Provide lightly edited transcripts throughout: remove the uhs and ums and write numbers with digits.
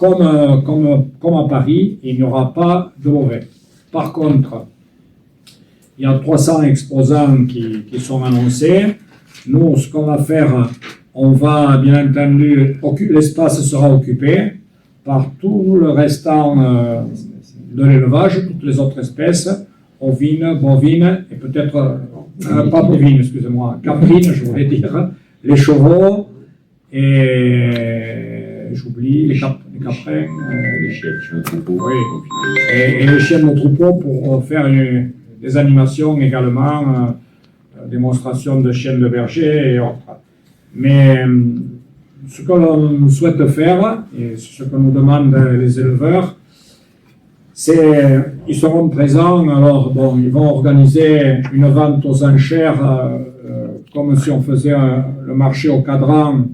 comme à Paris, il n'y aura pas de mauvais. Par contre, il y a 300 exposants qui sont annoncés. Nous, ce qu'on va faire, on va bien entendu, l'espace sera occupé par tout le restant de l'élevage, toutes les autres espèces, ovines, bovines et peut-être, pas bovines, excusez-moi, caprines, je voulais dire, les chevaux et j'oublie les caprins, les chiens de troupeau, oui, et les chiens de troupeau pour faire des animations également, démonstration de chiens de berger et autres. Mais ce que l'on souhaite faire, et ce que nous demandent les éleveurs, c'est ils seront présents, alors bon, ils vont organiser une vente aux enchères comme si on faisait le marché au cadran.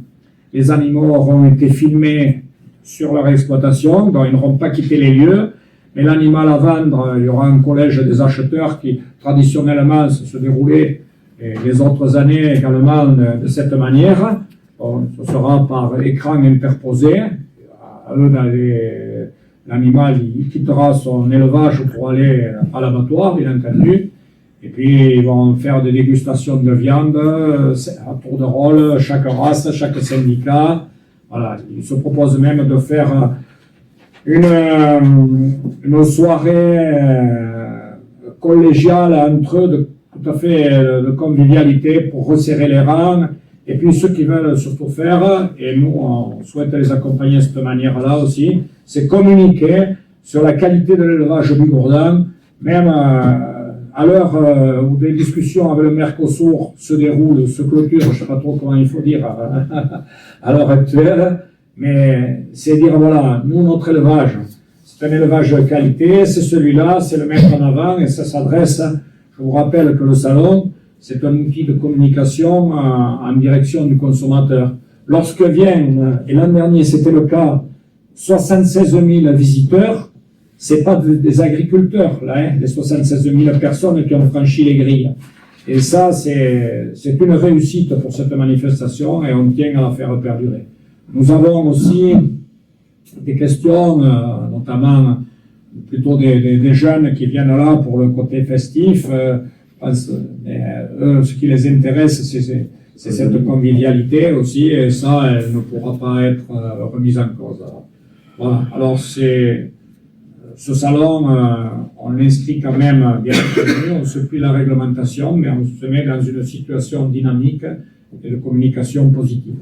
Les animaux auront été filmés sur leur exploitation, donc ils n'auront pas quitté les lieux, mais l'animal à vendre, il y aura un collège des acheteurs qui traditionnellement se déroulait et les autres années également de cette manière. Bon, ce sera par écran interposé. L'animal il quittera son élevage pour aller à l'abattoir, bien entendu. Et puis ils vont faire des dégustations de viande à tour de rôle, chaque race, chaque syndicat. Voilà, ils se proposent même de faire une soirée collégiale entre eux, tout à fait de convivialité pour resserrer les rangs. Et puis ceux qui veulent surtout faire, et nous on souhaite les accompagner de cette manière-là aussi, c'est communiquer sur la qualité de l'élevage bigourdan, même à l'heure où des discussions avec le Mercosur se déroulent, se clôturent, je ne sais pas trop comment il faut dire à l'heure actuelle, mais c'est dire voilà, nous notre élevage, c'est un élevage de qualité, c'est celui-là, c'est le mettre en avant et ça s'adresse, je vous rappelle que le salon, c'est un outil de communication en direction du consommateur. Lorsque viennent, et l'an dernier c'était le cas, 76 000 visiteurs, c'est pas des agriculteurs, là, hein, les 76 000 personnes qui ont franchi les grilles. Et ça, c'est une réussite pour cette manifestation et on tient à la faire perdurer. Nous avons aussi des questions, notamment plutôt des jeunes qui viennent là pour le côté festif. Eux, ce qui les intéresse, c'est cette convivialité aussi, et ça, elle ne pourra pas être remise en cause. Voilà. Alors, ce salon, on l'inscrit quand même bien entendu, on suit la réglementation, mais on se met dans une situation dynamique et de communication positive.